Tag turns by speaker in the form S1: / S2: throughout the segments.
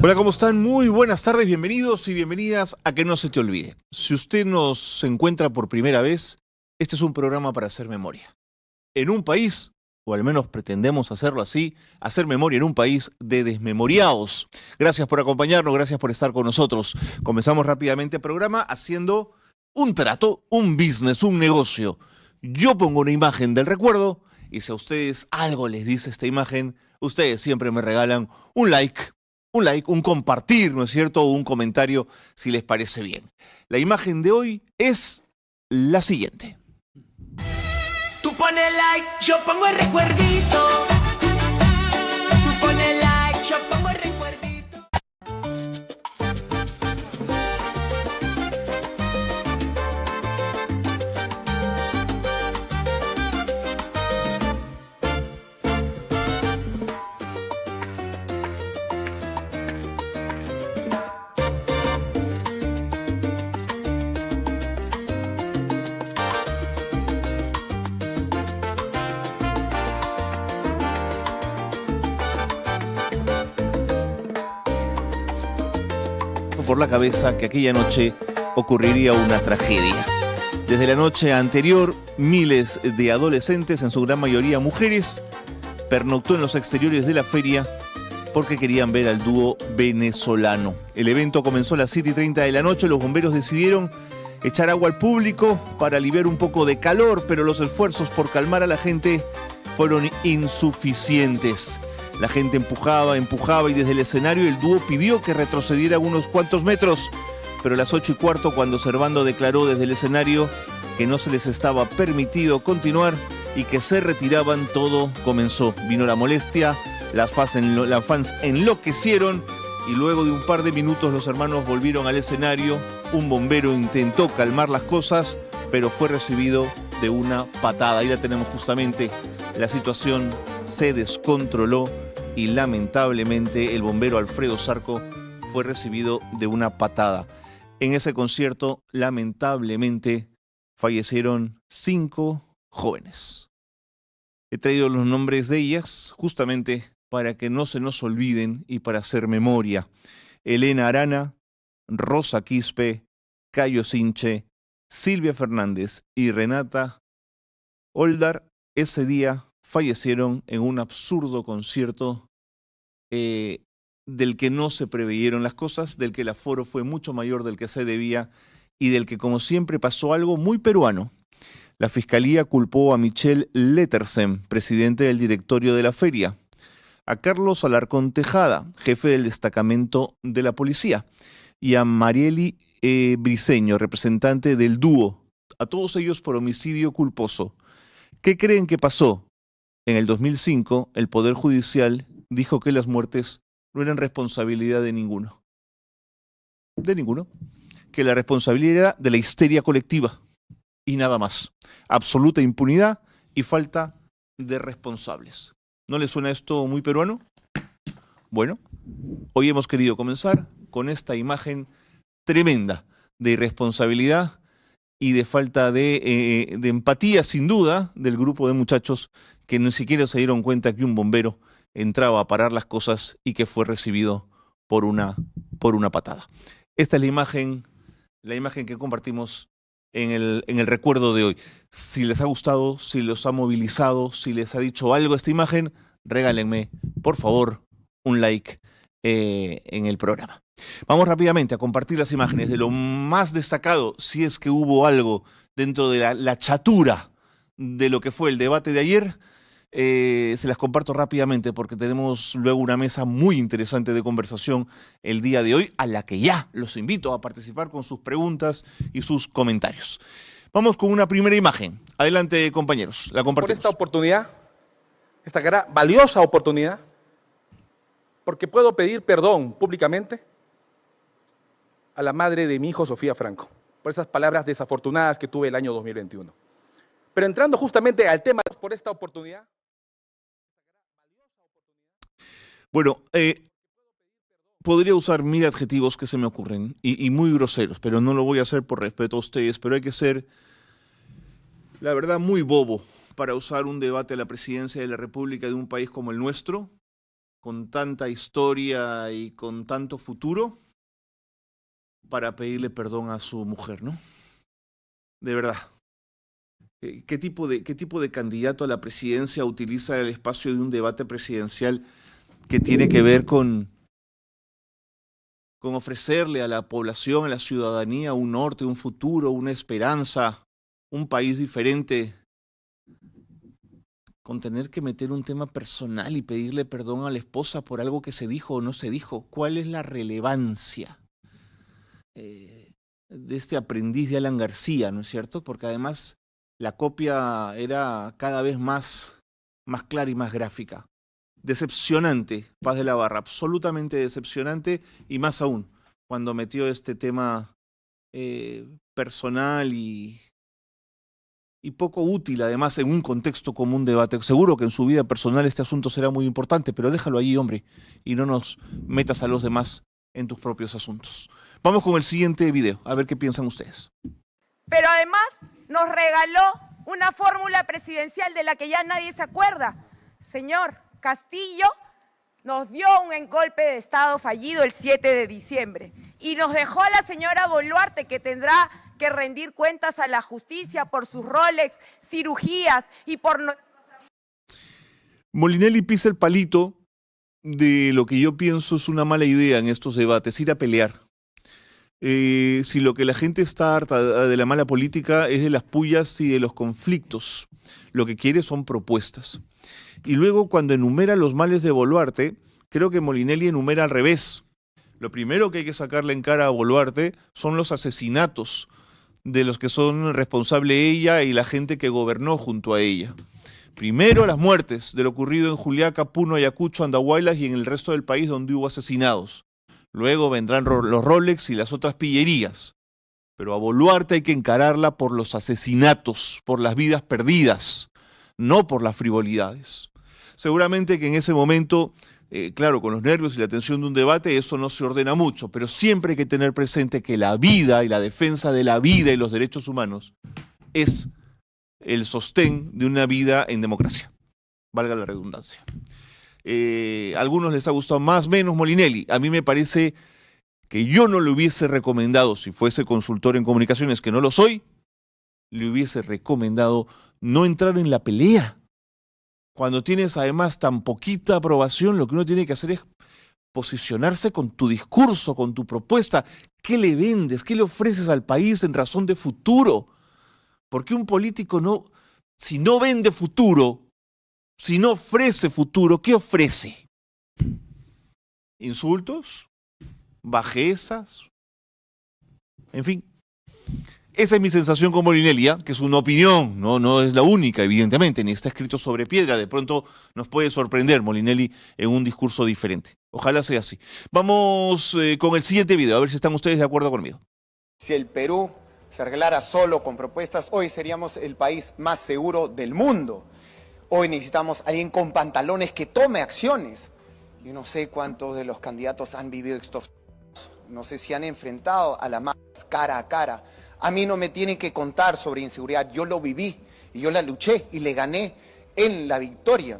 S1: Hola, ¿cómo están? Muy buenas tardes, bienvenidos y bienvenidas a Que No Se Te Olvide. Si usted nos encuentra por primera vez, este es un programa para hacer memoria. En un país, o al menos pretendemos hacerlo así, hacer memoria en un país de desmemoriados. Gracias por acompañarnos, gracias por estar con nosotros. Comenzamos rápidamente el programa haciendo un trato, un business, un negocio. Yo pongo una imagen del recuerdo y si a ustedes algo les dice esta imagen, ustedes siempre me regalan un like, un compartir, ¿no es cierto? O un comentario si les parece bien. La imagen de hoy es la siguiente.
S2: Tú pones like, yo pongo el recuerdito. Tú pones like, yo pongo el recuerdito.
S1: Por la cabeza que aquella noche ocurriría una tragedia. Desde la noche anterior, miles de adolescentes, en su gran mayoría mujeres, pernoctó en los exteriores de la feria porque querían ver al dúo venezolano. El evento comenzó a las 7:30 de la noche. Los bomberos decidieron echar agua al público para aliviar un poco de calor, pero los esfuerzos por calmar a la gente fueron insuficientes. La gente empujaba y desde el escenario el dúo pidió que retrocediera unos cuantos metros, pero a las 8:15, cuando Servando declaró desde el escenario que no se les estaba permitido continuar y que se retiraban, todo comenzó. Vino la molestia, las fans enloquecieron y luego de un par de minutos los hermanos volvieron al escenario. Un bombero intentó calmar las cosas, pero fue recibido de una patada. Ahí la tenemos justamente. La situación se descontroló y lamentablemente el bombero Alfredo Zarco fue recibido de una patada. En ese concierto, lamentablemente, fallecieron 5 jóvenes. He traído los nombres de ellas justamente para que no se nos olviden y para hacer memoria. Elena Arana, Rosa Quispe, Cayo Sinche, Silvia Fernández y Renata Oldar ese día fallecieron en un absurdo concierto del que no se preveyeron las cosas, del que el aforo fue mucho mayor del que se debía y del que, como siempre, pasó algo muy peruano. La Fiscalía culpó a Michel Lettersen, presidente del directorio de la feria, a Carlos Alarcón Tejada, jefe del destacamento de la policía, y a Marieli Briceño, representante del dúo, a todos ellos por homicidio culposo. ¿Qué creen que pasó? En el 2005, el Poder Judicial dijo que las muertes no eran responsabilidad de ninguno. De ninguno. Que la responsabilidad era de la histeria colectiva y nada más. Absoluta impunidad y falta de responsables. ¿No les suena esto muy peruano? Bueno, hoy hemos querido comenzar con esta imagen tremenda de irresponsabilidad y de falta de empatía, sin duda, del grupo de muchachos que ni siquiera se dieron cuenta que un bombero entraba a parar las cosas y que fue recibido por una patada. Esta es la imagen que compartimos en el recuerdo de hoy. Si les ha gustado, si los ha movilizado, si les ha dicho algo esta imagen, regálenme, por favor, un like en el programa. Vamos rápidamente a compartir las imágenes de lo más destacado, si es que hubo algo dentro de la chatura de lo que fue el debate de ayer. Se las comparto rápidamente porque tenemos luego una mesa muy interesante de conversación el día de hoy, a la que ya los invito a participar con sus preguntas y sus comentarios. Vamos con una primera imagen. Adelante, compañeros, la compartimos.
S3: Por esta oportunidad, esta valiosa oportunidad, porque puedo pedir perdón públicamente a la madre de mi hijo, Sofía Franco, por esas palabras desafortunadas que tuve el año 2021. Pero entrando justamente al tema, por esta oportunidad.
S1: Bueno, podría usar 1000 adjetivos que se me ocurren y muy groseros, pero no lo voy a hacer por respeto a ustedes, pero hay que ser, la verdad, muy bobo para usar un debate a la presidencia de la República de un país como el nuestro con tanta historia y con tanto futuro para pedirle perdón a su mujer, ¿no? De verdad. ¿Qué tipo de candidato a la presidencia utiliza el espacio de un debate presidencial que tiene que ver con ofrecerle a la población, a la ciudadanía, un norte, un futuro, una esperanza, un país diferente, con tener que meter un tema personal y pedirle perdón a la esposa por algo que se dijo o no se dijo? ¿Cuál es la relevancia de este aprendiz de Alan García, ¿no es cierto? Porque además la copia era cada vez más clara y más gráfica. Decepcionante, Paz de la Barra, absolutamente decepcionante, y más aún cuando metió este tema personal y poco útil, además, en un contexto como un debate. Seguro que en su vida personal este asunto será muy importante, pero déjalo allí, hombre, y no nos metas a los demás en tus propios asuntos. Vamos con el siguiente video, a ver qué piensan ustedes.
S4: Pero además nos regaló una fórmula presidencial de la que ya nadie se acuerda. Señor Castillo nos dio un golpe de Estado fallido el 7 de diciembre y nos dejó a la señora Boluarte, que tendrá que rendir cuentas a la justicia por sus Rolex, cirugías y por...
S1: Molinelli pisa el palito de lo que yo pienso es una mala idea en estos debates, ir a pelear. Si lo que la gente está harta de la mala política es de las pullas y de los conflictos, lo que quiere son propuestas. Y luego, cuando enumera los males de Boluarte, creo que Molinelli enumera al revés. Lo primero que hay que sacarle en cara a Boluarte son los asesinatos de los que son responsable ella y la gente que gobernó junto a ella. Primero las muertes de lo ocurrido en Juliaca, Puno, Ayacucho, Andahuaylas y en el resto del país donde hubo asesinados. Luego vendrán los Rolex y las otras pillerías. Pero a Boluarte hay que encararla por los asesinatos, por las vidas perdidas, no por las frivolidades. Seguramente que en ese momento, claro, con los nervios y la tensión de un debate, eso no se ordena mucho, pero siempre hay que tener presente que la vida y la defensa de la vida y los derechos humanos es el sostén de una vida en democracia, valga la redundancia. A algunos les ha gustado más, menos Molinelli. A mí me parece que yo no le hubiese recomendado, si fuese consultor en comunicaciones, que no lo soy, le hubiese recomendado no entrar en la pelea. Cuando tienes además tan poquita aprobación, lo que uno tiene que hacer es posicionarse con tu discurso, con tu propuesta. ¿Qué le vendes? ¿Qué le ofreces al país en razón de futuro? Porque un político no, si no vende futuro, si no ofrece futuro, ¿qué ofrece? ¿Insultos? ¿Bajezas? En fin. Esa es mi sensación con Molinelli, que es una opinión, no es la única, evidentemente, ni está escrito sobre piedra. De pronto nos puede sorprender Molinelli en un discurso diferente. Ojalá sea así. Vamos con el siguiente video, a ver si están ustedes de acuerdo conmigo.
S5: Si el Perú se arreglara solo con propuestas, hoy seríamos el país más seguro del mundo. Hoy necesitamos a alguien con pantalones que tome acciones. Yo no sé cuántos de los candidatos han vivido extorsiones. No sé si han enfrentado a la más cara a cara. A mí no me tienen que contar sobre inseguridad. Yo lo viví y yo la luché y le gané en la victoria.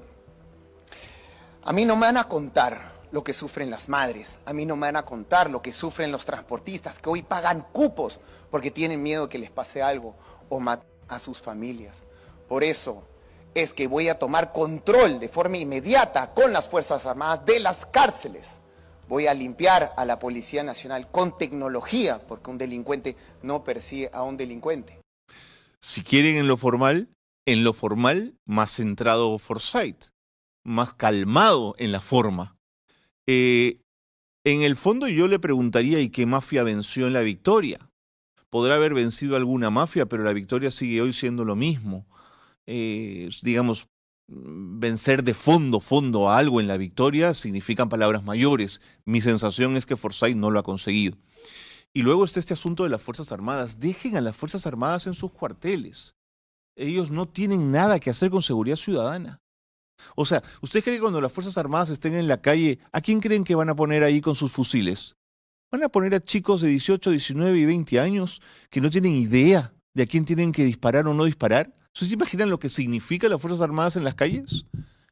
S5: A mí no me van a contar lo que sufren las madres. A mí no me van a contar lo que sufren los transportistas que hoy pagan cupos porque tienen miedo que les pase algo o maten a sus familias. Por eso es que voy a tomar control de forma inmediata con las Fuerzas Armadas de las cárceles. Voy a limpiar a la Policía Nacional con tecnología, porque un delincuente no persigue a un delincuente.
S1: Si quieren en lo formal, más centrado Forsyth, más calmado en la forma. En el fondo yo le preguntaría, ¿y qué mafia venció en la victoria? Podrá haber vencido alguna mafia, pero la victoria sigue hoy siendo lo mismo. Digamos, vencer de fondo a algo en la victoria significan palabras mayores. Mi sensación es que Forsyth no lo ha conseguido. Y luego está este asunto de las Fuerzas Armadas. Dejen a las Fuerzas Armadas en sus cuarteles. Ellos no tienen nada que hacer con seguridad ciudadana. O sea, ¿ustedes creen que cuando las Fuerzas Armadas estén en la calle, a quién creen que van a poner ahí con sus fusiles? ¿Van a poner a chicos de 18, 19 y 20 años que no tienen idea de a quién tienen que disparar o no disparar? ¿Ustedes se imaginan lo que significa las Fuerzas Armadas en las calles?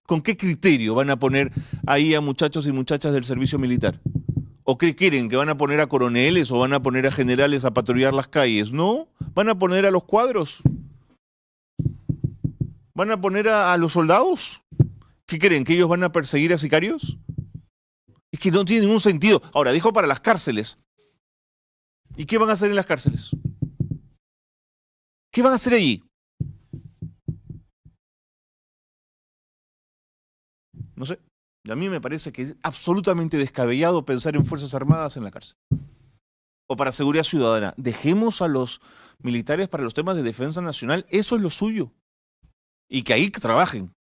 S1: ¿Con qué criterio van a poner ahí a muchachos y muchachas del servicio militar? ¿O qué quieren? ¿Que van a poner a coroneles o van a poner a generales a patrullar las calles? No, van a poner a los cuadros. ¿Van a poner a los soldados? ¿Qué creen? ¿Que ellos van a perseguir a sicarios? Es que no tiene ningún sentido. Ahora, dijo para las cárceles. ¿Y qué van a hacer en las cárceles? ¿Qué van a hacer allí? No sé. A mí me parece que es absolutamente descabellado pensar en Fuerzas Armadas en la cárcel. O para seguridad ciudadana. Dejemos a los militares para los temas de defensa nacional. Eso es lo suyo. Y que ahí trabajen.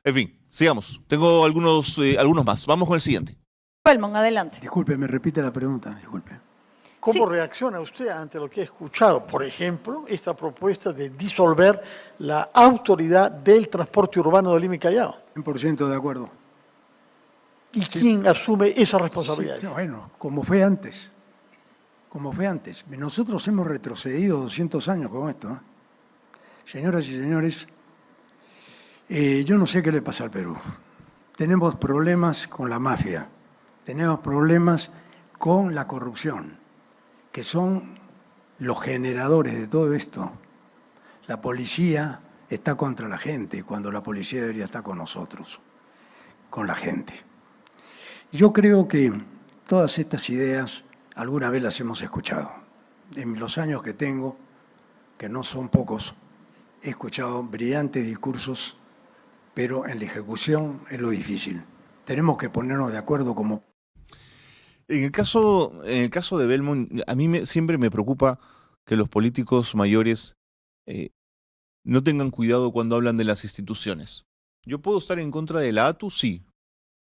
S1: En fin, sigamos. Tengo algunos más. Vamos con el siguiente.
S6: Belmont, adelante.
S7: Disculpe, me repite la pregunta, disculpe.
S8: ¿Cómo
S6: Sí.
S8: reacciona usted ante lo que ha escuchado? Por ejemplo, esta propuesta de disolver la autoridad del transporte urbano de Lima y Callao.
S7: 100% de acuerdo.
S8: ¿Y quién asume esa responsabilidad?
S7: Sí, bueno, como fue antes. Como fue antes. Nosotros hemos retrocedido 200 años con esto, ¿eh? Señoras y señores, yo no sé qué le pasa al Perú. Tenemos problemas con la mafia. Tenemos problemas con la corrupción, que son los generadores de todo esto. La policía está contra la gente, cuando la policía debería estar con nosotros, con la gente. Yo creo que todas estas ideas alguna vez las hemos escuchado. En los años que tengo, que no son pocos, he escuchado brillantes discursos, pero en la ejecución es lo difícil. Tenemos que ponernos de acuerdo como...
S1: En el caso de Belmont, a mí siempre me preocupa que los políticos mayores no tengan cuidado cuando hablan de las instituciones. Yo puedo estar en contra de la ATU, sí,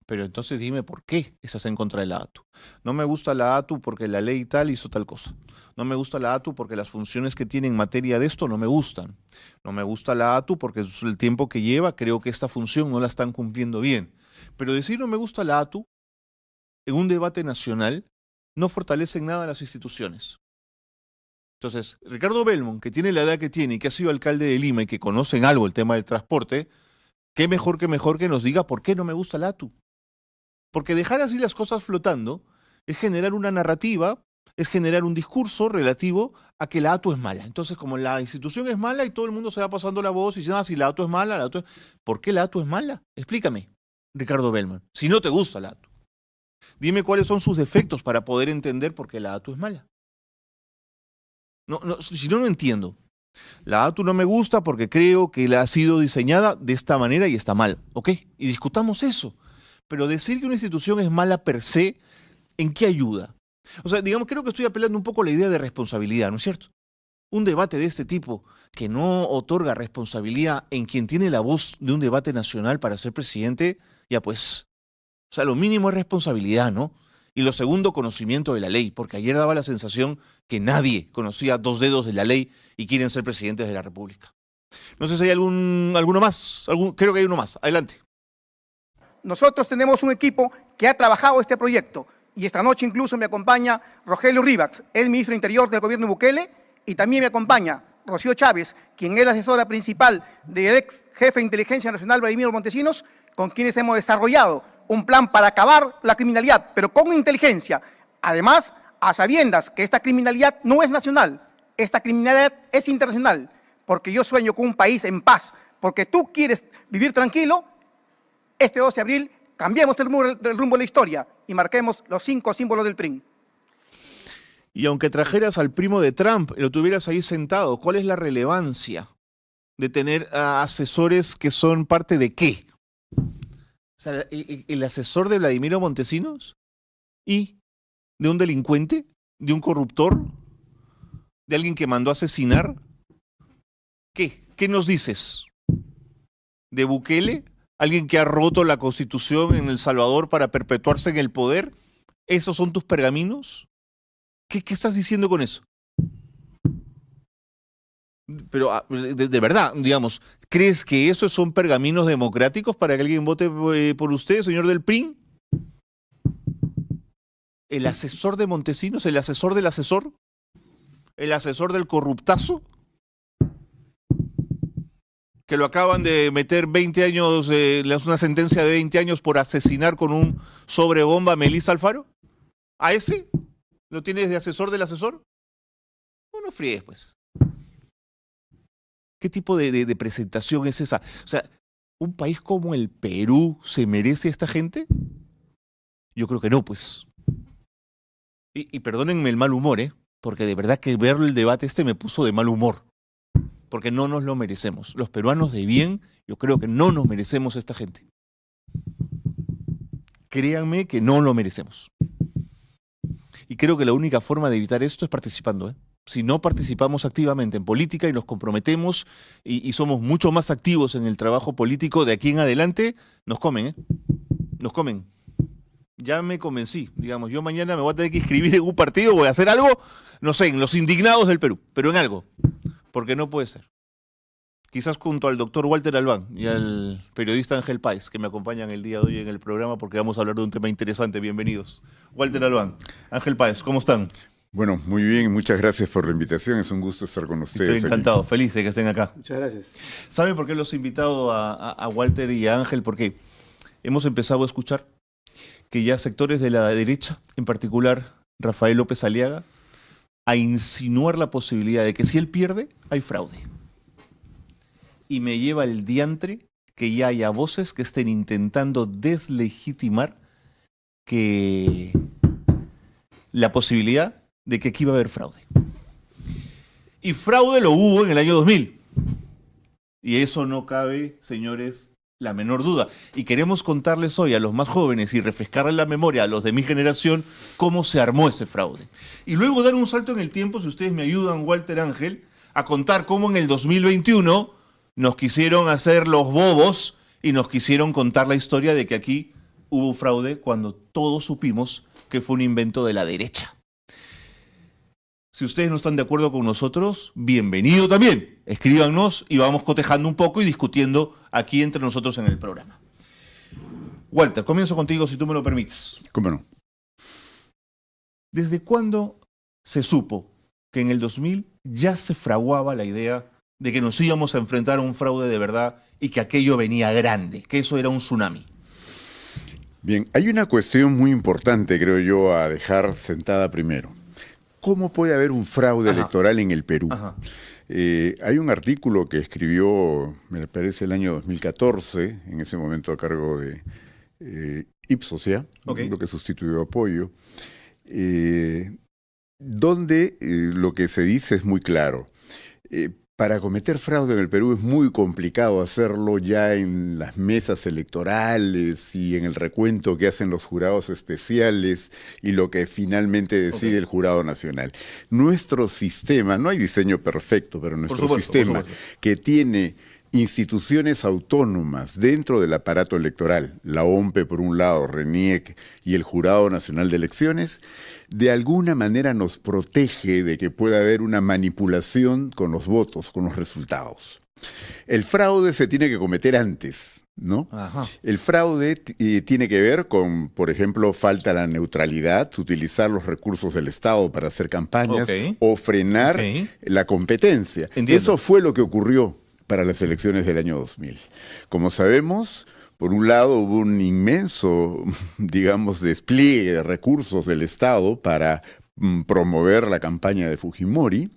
S1: pero entonces dime por qué estás en contra de la ATU. No me gusta la ATU porque la ley tal hizo tal cosa. No me gusta la ATU porque las funciones que tiene en materia de esto no me gustan. No me gusta la ATU porque el tiempo que lleva creo que esta función no la están cumpliendo bien. Pero decir no me gusta la ATU en un debate nacional no fortalece en nada las instituciones. Entonces, Ricardo Belmont, que tiene la edad que tiene y que ha sido alcalde de Lima y que conoce en algo el tema del transporte, qué mejor que nos diga por qué no me gusta la ATU. Porque dejar así las cosas flotando es generar una narrativa, es generar un discurso relativo a que la ATU es mala. Entonces, como la institución es mala y todo el mundo se va pasando la voz y diciendo, si la ATU es mala, la ATU es... ¿Por qué la ATU es mala? Explícame, Ricardo Belmont, si no te gusta la ATU. Dime cuáles son sus defectos para poder entender por qué la ATU es mala. Si no entiendo. La ATU no me gusta porque creo que la ha sido diseñada de esta manera y está mal. ¿Ok? Y discutamos eso. Pero decir que una institución es mala per se, ¿en qué ayuda? O sea, digamos, creo que estoy apelando un poco a la idea de responsabilidad, ¿no es cierto? Un debate de este tipo que no otorga responsabilidad en quien tiene la voz de un debate nacional para ser presidente, ya pues... O sea, lo mínimo es responsabilidad, ¿no? Y lo segundo, conocimiento de la ley, porque ayer daba la sensación que nadie conocía dos dedos de la ley y quieren ser presidentes de la República. No sé si hay alguno más. Creo que hay uno más. Adelante.
S9: Nosotros tenemos un equipo que ha trabajado este proyecto y esta noche incluso me acompaña Rogelio Rivax, el ministro de Interior del gobierno de Bukele, y también me acompaña Rocío Chávez, quien es la asesora principal del ex jefe de inteligencia nacional Vladimiro Montesinos, con quienes hemos desarrollado un plan para acabar la criminalidad, pero con inteligencia. Además, a sabiendas que esta criminalidad no es nacional, esta criminalidad es internacional, porque yo sueño con un país en paz, porque tú quieres vivir tranquilo. Este 12 de abril cambiemos el rumbo de la historia y marquemos los 5 símbolos del PRI.
S1: Y aunque trajeras al primo de Trump y lo tuvieras ahí sentado, ¿cuál es la relevancia de tener asesores que son parte de qué? O sea, ¿el asesor de Vladimiro Montesinos? ¿Y de un delincuente? ¿De un corruptor? ¿De alguien que mandó a asesinar? ¿Qué? ¿Qué nos dices? ¿De Bukele? ¿Alguien que ha roto la Constitución en El Salvador para perpetuarse en el poder? ¿Esos son tus pergaminos? ¿Qué estás diciendo con eso? Pero de verdad, digamos, ¿crees que esos son pergaminos democráticos para que alguien vote por usted, señor del PRI? ¿El asesor de Montesinos? ¿El asesor del asesor? ¿El asesor del corruptazo? que lo acaban de meter 20 años, una sentencia de 20 años por asesinar con un sobrebomba a Melissa Alfaro? ¿A ese? ¿Lo tienes de asesor del asesor? No fríes, pues. ¿Qué tipo de presentación es esa? O sea, ¿un país como el Perú se merece a esta gente? Yo creo que no, pues. Y perdónenme el mal humor, porque de verdad que ver el debate me puso de mal humor. Porque no nos lo merecemos. Los peruanos de bien, yo creo que no nos merecemos a esta gente. Créanme que no lo merecemos. Y creo que la única forma de evitar esto es participando, Si no participamos activamente en política y nos comprometemos y somos mucho más activos en el trabajo político de aquí en adelante, nos comen, Nos comen. Ya me convencí, digamos, yo mañana me voy a tener que inscribir en un partido, voy a hacer algo, no sé, en los indignados del Perú, pero en algo, porque no puede ser. Quizás junto al doctor Walter Albán y al periodista Ángel Páez, que me acompañan el día de hoy en el programa, porque vamos a hablar de un tema interesante. Bienvenidos. Walter Albán, Ángel Páez, ¿cómo están?
S6: Bueno, muy bien, muchas gracias por la invitación, es un gusto estar con ustedes.
S1: Estoy encantado,
S6: aquí.
S1: Feliz de que estén acá.
S9: Muchas gracias.
S1: ¿Saben por qué los he invitado a Walter y a Ángel? Porque hemos empezado a escuchar que ya sectores de la derecha, en particular Rafael López Aliaga, a insinuar la posibilidad de que si él pierde, hay fraude. Y me lleva el diantre que ya haya voces que estén intentando deslegitimar que la posibilidad de que aquí va a haber fraude. Y fraude lo hubo en el año 2000. Y eso no cabe, señores, la menor duda. Y queremos contarles hoy a los más jóvenes y refrescarles la memoria a los de mi generación cómo se armó ese fraude. Y luego dar un salto en el tiempo, si ustedes me ayudan, Walter, Ángel, a contar cómo en el 2021 nos quisieron hacer los bobos y nos quisieron contar la historia de que aquí hubo fraude cuando todos supimos que fue un invento de la derecha. Si ustedes no están de acuerdo con nosotros, bienvenido también. Escríbanos y vamos cotejando un poco y discutiendo aquí entre nosotros en el programa. Walter, comienzo contigo si tú me lo permites.
S6: ¿Cómo no?
S1: ¿Desde cuándo se supo que en el 2000 ya se fraguaba la idea de que nos íbamos a enfrentar a un fraude de verdad y que aquello venía grande, que eso era un tsunami?
S6: Bien, hay una cuestión muy importante, creo yo, a dejar sentada primero. ¿Cómo puede haber un fraude electoral en el Perú? Hay un artículo que escribió, me parece, el año 2014, en ese momento a cargo de Ipsos, lo que sustituyó a Pollo, donde lo que se dice es muy claro. Para cometer fraude en el Perú es muy complicado hacerlo ya en las mesas electorales y en el recuento que hacen los jurados especiales y lo que finalmente decide el Jurado Nacional. Nuestro sistema, no hay diseño perfecto, pero nuestro sistema que tiene instituciones autónomas dentro del aparato electoral, la OMPE por un lado, RENIEC y el Jurado Nacional de Elecciones, de alguna manera nos protege de que pueda haber una manipulación con los votos, con los resultados. El fraude se tiene que cometer antes, ¿no? El fraude tiene que ver con, por ejemplo, falta la neutralidad, utilizar los recursos del Estado para hacer campañas o frenar la competencia.
S1: Entiendo.
S6: Eso fue lo que ocurrió para las elecciones del año 2000. Como sabemos, por un lado hubo un inmenso, digamos, despliegue de recursos del Estado para promover la campaña de Fujimori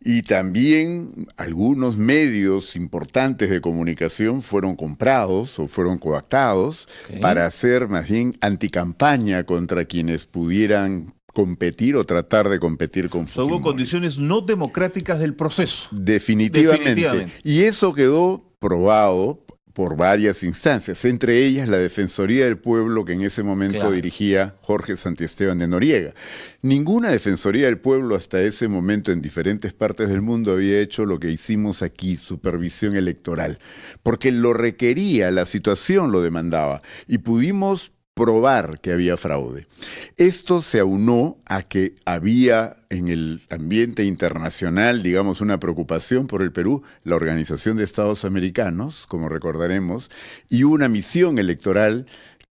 S6: y también algunos medios importantes de comunicación fueron comprados o fueron coactados para hacer más bien anticampaña contra quienes pudieran competir o tratar de competir con Fujimori.
S1: Hubo condiciones no democráticas del proceso.
S6: Definitivamente. Y eso quedó probado por varias instancias, entre ellas la Defensoría del Pueblo que en ese momento dirigía Jorge Santiesteban de Noriega. Ninguna Defensoría del Pueblo hasta ese momento en diferentes partes del mundo había hecho lo que hicimos aquí, supervisión electoral, porque lo requería, la situación lo demandaba, y pudimos probar que había fraude. Esto se aunó a que había en el ambiente internacional, digamos, una preocupación por el Perú, la Organización de Estados Americanos, como recordaremos, y una misión electoral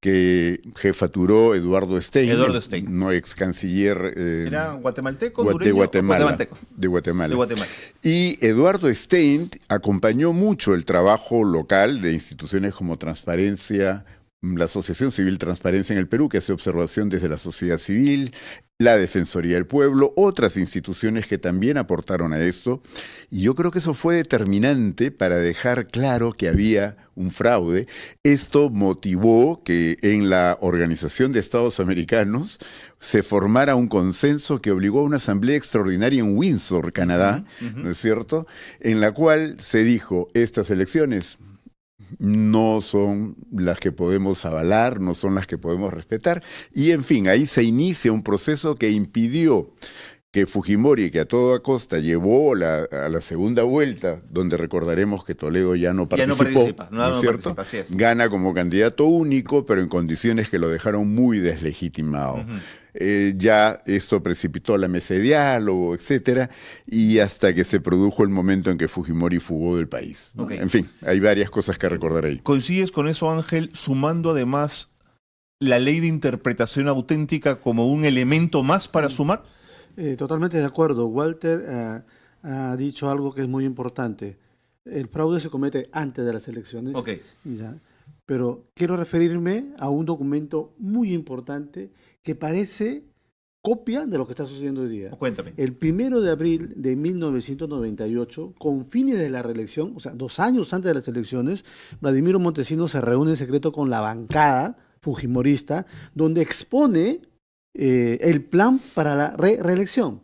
S6: que jefaturó Eduardo Stein.
S1: Eduardo Stein.
S6: No, ex canciller.
S1: ¿Era guatemalteco,
S6: de
S1: dureño,
S6: Guatemala.
S1: guatemalteco?
S6: De Guatemala.
S1: De Guatemala.
S6: Y Eduardo Stein acompañó mucho el trabajo local de instituciones como Transparencia, la Asociación Civil Transparencia en el Perú, que hace observación desde la sociedad civil, la Defensoría del Pueblo, otras instituciones que también aportaron a esto. Y yo creo que eso fue determinante para dejar claro que había un fraude. Esto motivó que en la Organización de Estados Americanos se formara un consenso que obligó a una asamblea extraordinaria en Windsor, Canadá, ¿no es cierto?, en la cual se dijo, estas elecciones no son las que podemos avalar, no son las que podemos respetar. Y en fin, ahí se inicia un proceso que impidió que Fujimori, que a toda costa llevó a la segunda vuelta, donde recordaremos que Toledo ya no participó, ¿no es cierto?
S1: Así es.
S6: Gana como candidato único, pero en condiciones que lo dejaron muy deslegitimado. Ya esto precipitó la mesa de diálogo, etcétera, y hasta que se produjo el momento en que Fujimori fugó del país, ¿no? En fin, hay varias cosas que recordar ahí.
S1: ¿Coincides con eso, Ángel, sumando además la ley de interpretación auténtica como un elemento más para sumar?
S10: Totalmente de acuerdo. Walter ha dicho algo que es muy importante. El fraude se comete antes de las elecciones.
S1: Ok.
S10: Ya. Pero quiero referirme a un documento muy importante que parece copia de lo que está sucediendo hoy día.
S1: Cuéntame.
S10: El 1 de abril de 1998, con fines de la reelección, o sea, 2 años antes de las elecciones, Vladimiro Montesinos se reúne en secreto con la bancada fujimorista, donde expone el plan para la reelección.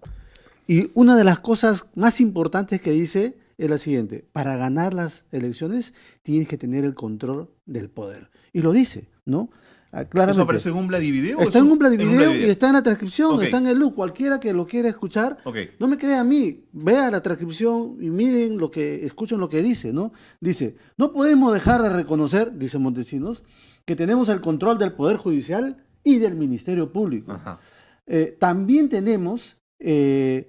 S10: Y una de las cosas más importantes que dice es la siguiente: para ganar las elecciones tienes que tener el control del poder. Y lo dice, ¿no? Claramente.
S1: ¿Eso aparece en un Vladivideo?
S10: Está en un Vladivideo y está en la transcripción,
S1: Okay.
S10: está en el look. Cualquiera que lo quiera escuchar, no me crea a mí, vea la transcripción y miren lo que, escuchen lo que dice, ¿no? Dice, no podemos dejar de reconocer, dice Montesinos, que tenemos el control del Poder Judicial y del Ministerio Público. También tenemos el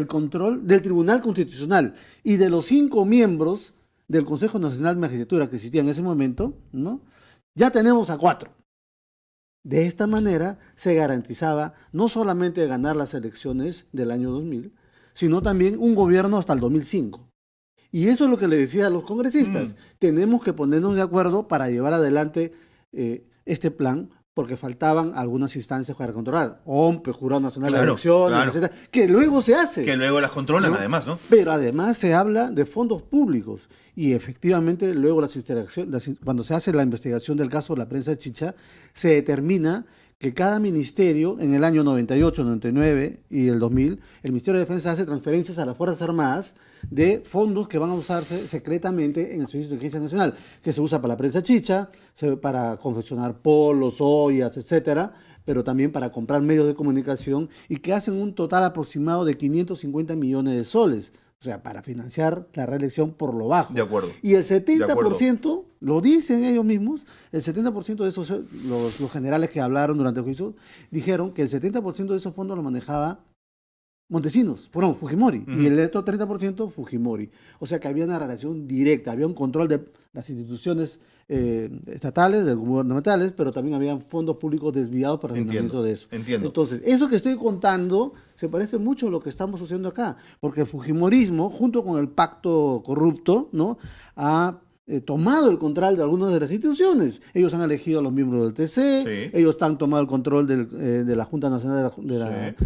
S10: control del Tribunal Constitucional y de los 5 miembros del Consejo Nacional de Magistratura que existía en ese momento, ¿no? Ya tenemos a 4. De esta manera se garantizaba no solamente ganar las elecciones del año 2000, sino también un gobierno hasta el 2005. Y eso es lo que le decía a los congresistas. Tenemos que ponernos de acuerdo para llevar adelante este plan, porque faltaban algunas instancias para controlar. OMPE, Jurado Nacional de Elecciones, etcétera, que luego se hace.
S1: Que luego las controlan,
S10: ¿no?
S1: Además, ¿no?
S10: Pero además se habla de fondos públicos. Y efectivamente, luego cuando se hace la investigación del caso de la prensa chicha, se determina que cada ministerio, en el año 98, 99 y el 2000, el Ministerio de Defensa hace transferencias a las Fuerzas Armadas de fondos que van a usarse secretamente en el Servicio de Inteligencia Nacional, que se usa para la prensa chicha, para confeccionar polos, ollas, etcétera, pero también para comprar medios de comunicación, y que hacen un total aproximado de 550 millones de soles. O sea, para financiar la reelección por lo bajo.
S1: De acuerdo.
S10: Y el 70%, lo dicen ellos mismos, el 70% de esos, los generales que hablaron durante el juicio, dijeron que el 70% de esos fondos lo manejaba Fujimori, y el otro 30% Fujimori. O sea que había una relación directa, había un control de las instituciones estatales, gubernamentales, pero también había fondos públicos desviados para el financiamiento de eso.
S1: Entiendo.
S10: Entonces, eso que estoy contando se parece mucho a lo que estamos haciendo acá, porque el fujimorismo, junto con el pacto corrupto, ¿no?, ha tomado el control de algunas de las instituciones. Ellos han elegido a los miembros del TC, ellos han tomado el control de la Junta Nacional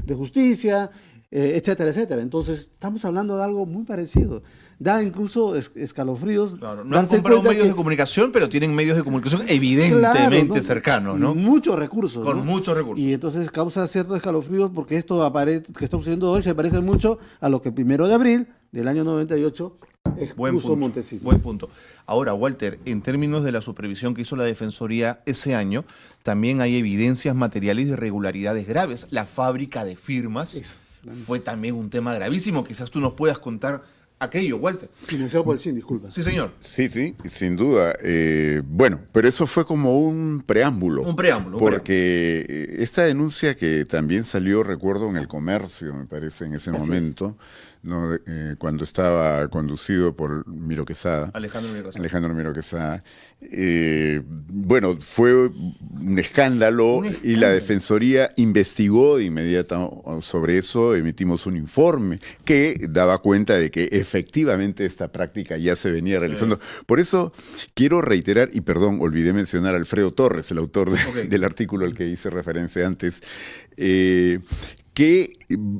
S10: de Justicia, etcétera, etcétera. Entonces, estamos hablando de algo muy parecido. Da incluso escalofríos.
S1: Claro, no han comprado medios de comunicación, pero tienen medios de comunicación evidentemente cercanos, ¿no?
S10: Muchos recursos.
S1: Con muchos recursos.
S10: Y entonces causa ciertos escalofríos porque esto que está sucediendo hoy se parece mucho a lo que el 1 de abril del año 98 expuso Montesinos.
S1: Buen punto. Ahora, Walter, en términos de la supervisión que hizo la Defensoría ese año, también hay evidencias materiales de irregularidades graves. La fábrica de firmas fue también un tema gravísimo. Quizás tú nos puedas contar aquello, Walter.
S10: Financiado por el CIN, disculpa.
S1: Sí, señor.
S6: Sí, sí, sin duda. Bueno, pero eso fue como un preámbulo.
S1: Un preámbulo.
S6: Porque esta denuncia que también salió, recuerdo, en El Comercio, me parece, en ese momento, ¿no? Cuando estaba conducido por Miro Quesada. Alejandro Miro Quesada. Bueno, fue un escándalo y la Defensoría investigó de inmediato sobre eso, emitimos un informe que daba cuenta de que efectivamente esta práctica ya se venía realizando. Por eso quiero reiterar, y perdón, olvidé mencionar a Alfredo Torres, el autor del artículo al que hice referencia antes, que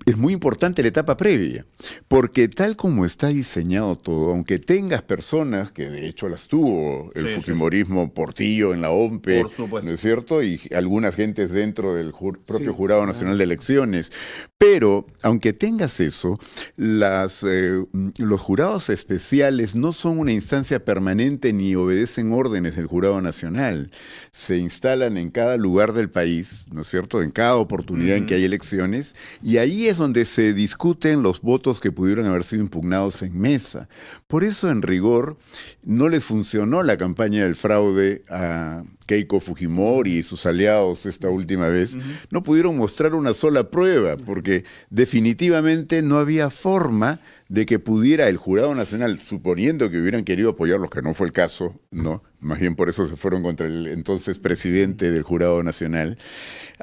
S6: es muy importante la etapa previa, porque tal como está diseñado todo, aunque tengas personas, que de hecho las tuvo el fujimorismo, Portillo en la OMPE, ¿no es cierto? Y algunas gentes dentro del propio Jurado Nacional de Elecciones, pero aunque tengas eso, los jurados especiales no son una instancia permanente ni obedecen órdenes del Jurado Nacional. Se instalan en cada lugar del país, ¿no es cierto? En cada oportunidad en que hay elecciones, y ahí es donde se discuten los votos que pudieron haber sido impugnados en mesa. Por eso, en rigor, no les funcionó la campaña del fraude a Keiko Fujimori y sus aliados esta última vez. No pudieron mostrar una sola prueba, porque definitivamente no había forma de que pudiera el Jurado Nacional, suponiendo que hubieran querido apoyarlos, que no fue el caso, no, más bien por eso se fueron contra el entonces presidente del Jurado Nacional,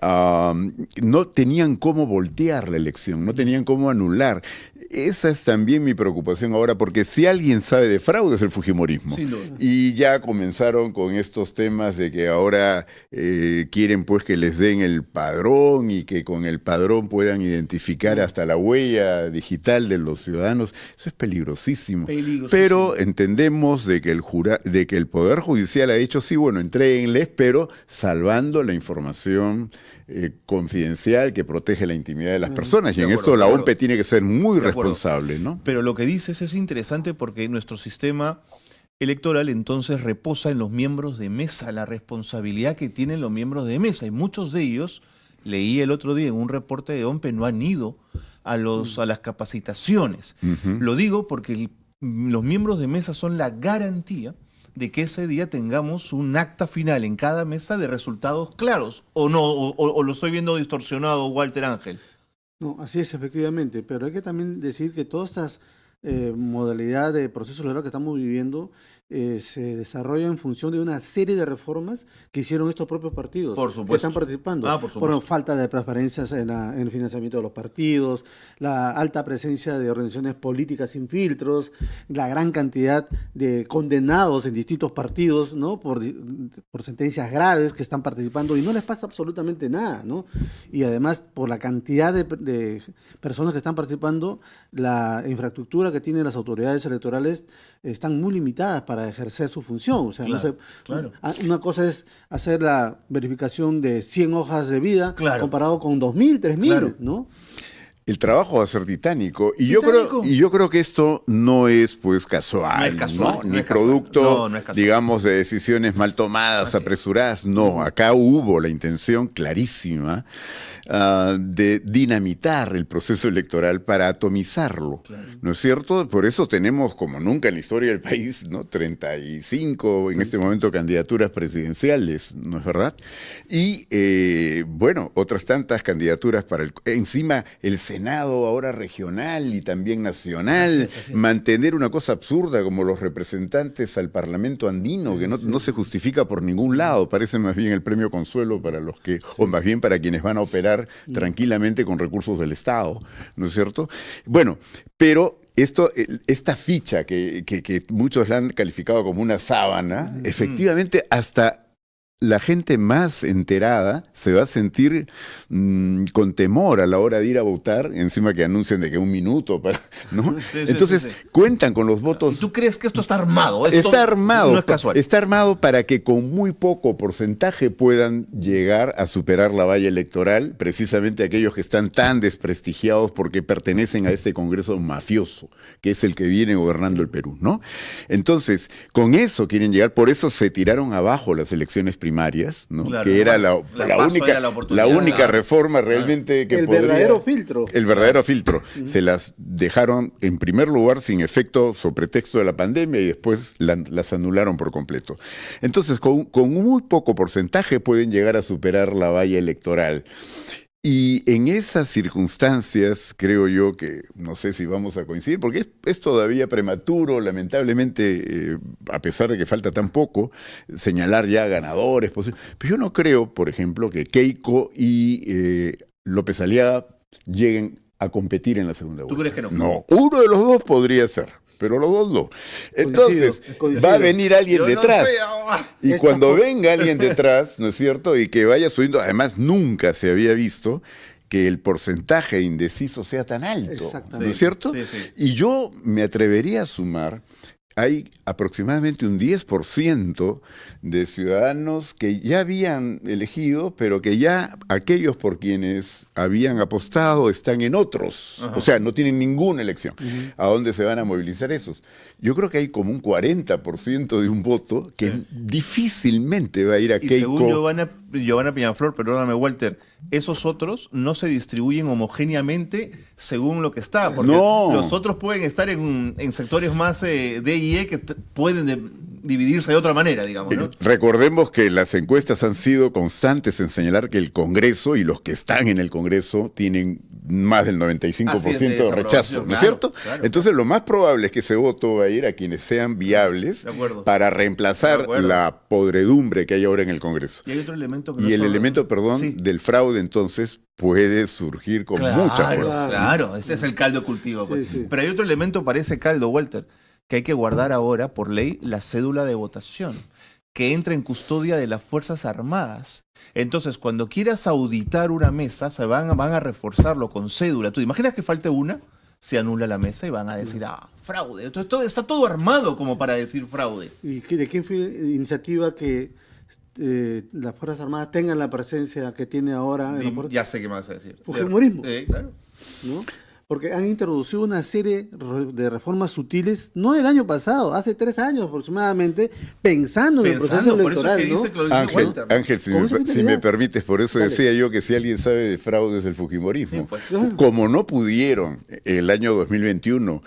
S6: no tenían cómo voltear la elección, no tenían cómo anular. Esa es también mi preocupación ahora, porque si alguien sabe de fraude es el fujimorismo.
S1: Sin duda.
S6: Y ya comenzaron con estos temas de que ahora quieren pues que les den el padrón y que con el padrón puedan identificar hasta la huella digital de los ciudadanos. Eso es peligrosísimo. Pero entendemos de que el Poder Judicial ha dicho, sí, bueno, entréguenles, pero salvando la información confidencial que protege la intimidad de las personas. Y en esto la OMPE tiene que ser muy responsable, ¿no?
S1: Pero lo que dices es interesante porque nuestro sistema electoral entonces reposa en los miembros de mesa, la responsabilidad que tienen los miembros de mesa. Y muchos de ellos, leí el otro día en un reporte de OMPE, no han ido a las capacitaciones. Lo digo porque los miembros de mesa son la garantía de que ese día tengamos un acta final en cada mesa de resultados claros, o no, o lo estoy viendo distorsionado, Walter Ángel.
S10: No, así es, efectivamente, pero hay que también decir que todas estas modalidades de proceso electoral que estamos viviendo se desarrolla en función de una serie de reformas que hicieron estos propios partidos que están participando. Por falta de transparencias en el financiamiento de los partidos, la alta presencia de organizaciones políticas sin filtros, la gran cantidad de condenados en distintos partidos, ¿no? por sentencias graves que están participando y no les pasa absolutamente nada, ¿no? Y además, por la cantidad de personas que están participando, la infraestructura que tienen las autoridades electorales están muy limitadas para ejercer su función. O sea, una cosa es hacer la verificación de 100 hojas de vida comparado con 2.000, 3.000, ¿no?
S6: El trabajo va a ser titánico. Y yo creo que esto no es pues casual, ¿no? Ni producto, digamos, de decisiones mal tomadas, apresuradas. No, acá hubo la intención clarísima de dinamitar el proceso electoral para atomizarlo, ¿no es cierto? Por eso tenemos, como nunca en la historia del país, ¿no? 35 en este momento candidaturas presidenciales, ¿no es verdad? Y bueno, otras tantas candidaturas para encima el Senado ahora regional y también nacional, mantener una cosa absurda como los representantes al Parlamento andino, que no se justifica por ningún lado, parece más bien el premio consuelo para los que, o más bien para quienes van a operar tranquilamente con recursos del Estado, ¿no es cierto? Bueno, pero esta ficha que muchos la han calificado como una sábana, efectivamente hasta la gente más enterada se va a sentir con temor a la hora de ir a votar, encima que anuncian de que 1 minuto, ¿no? Entonces cuentan con los votos.
S1: ¿Y tú crees que esto está armado?
S6: Está armado,
S1: no es casual.
S6: Está armado para que con muy poco porcentaje puedan llegar a superar la valla electoral, precisamente aquellos que están tan desprestigiados porque pertenecen a este Congreso mafioso, que es el que viene gobernando el Perú, ¿no? Entonces, con eso quieren llegar, por eso se tiraron abajo las elecciones primarias, ¿no?
S1: Claro,
S6: que era la
S1: PASO era la oportunidad.
S6: única reforma realmente que
S10: El
S6: podría...
S10: verdadero filtro.
S6: El verdadero filtro. Se las dejaron en primer lugar sin efecto sobre pretexto de la pandemia y después las anularon por completo. Entonces, con un muy poco porcentaje pueden llegar a superar la valla electoral. Y en esas circunstancias, creo yo que, no sé si vamos a coincidir, porque es todavía prematuro, lamentablemente, a pesar de que falta tan poco, señalar ya ganadores. Pero yo no creo, por ejemplo, que Keiko y López Aliaga lleguen a competir en la segunda vuelta.
S1: ¿Tú crees que no?
S6: No, uno de los dos podría ser, pero los dos no. Entonces,
S10: Coincido.
S6: va a venir alguien
S1: Yo no
S6: detrás.
S1: sé,
S6: Y cuando venga alguien detrás, ¿no es cierto? Y que vaya subiendo, además nunca se había visto que el porcentaje de indecisos sea tan alto,
S10: Exactamente.
S6: ¿no es cierto?
S1: Sí, sí.
S6: Y yo me atrevería a sumar, hay aproximadamente un 10% de ciudadanos que ya habían elegido, pero que ya aquellos por quienes habían apostado están en otros.
S1: Ajá.
S6: O sea, no tienen ninguna elección. ¿A dónde se van a movilizar esos? Yo creo que hay como un 40% de un voto que difícilmente va a ir a
S1: Y
S6: Keiko.
S1: según Giovanna Peñaflor, perdóname, Walter, esos otros no se distribuyen homogéneamente según lo que está. Porque
S6: No.
S1: los otros pueden estar en sectores más D y E que pueden dividirse de otra manera, digamos, ¿no?
S6: Recordemos que las encuestas han sido constantes en señalar que el Congreso y los que están en el Congreso tienen más del 95%
S1: Así es, de
S6: de rechazo,
S1: desaprobación,
S6: ¿no es
S1: claro,
S6: cierto?
S1: claro.
S6: Entonces lo más probable es que ese voto va a ir a quienes sean viables
S1: De acuerdo.
S6: para
S1: De
S6: reemplazar
S1: acuerdo.
S6: la podredumbre que hay ahora en el Congreso.
S1: Y hay otro elemento que no
S6: Y el
S1: solo-
S6: elemento, perdón,
S1: Sí.
S6: del fraude entonces puede surgir con
S1: Claro,
S6: mucha fuerza.
S1: claro, ese es el caldo de cultivo. Pues.
S10: Sí, sí.
S1: Pero hay otro elemento para ese caldo, Walter, que hay que guardar ahora por ley la cédula de votación, que entra en custodia de las Fuerzas Armadas. Entonces, cuando quieras auditar una mesa, van a reforzarlo con cédula. ¿Tú imaginas que falte una? Se anula la mesa y van a decir, fraude. Entonces, está todo armado como para decir fraude.
S10: ¿Y de quién fue iniciativa que las Fuerzas Armadas tengan la presencia que tiene ahora en los
S1: Ya sé qué me vas a decir.
S10: Fujimorismo.
S1: Claro.
S10: ¿no? Porque han introducido una serie de reformas sutiles, no el año pasado, hace 3 años aproximadamente, pensando en el proceso
S1: por eso es
S10: electoral.
S1: que
S10: ¿no?
S1: dice que lo dice
S6: Ángel,
S1: Walter, ¿no?
S6: Ángel, si
S10: Con
S6: me,
S10: esa
S6: si
S10: mentalidad.
S6: me permites, por eso
S10: Dale.
S6: decía yo que si alguien sabe de fraude es el fujimorismo.
S1: Sí, pues.
S6: Como no pudieron el año 2021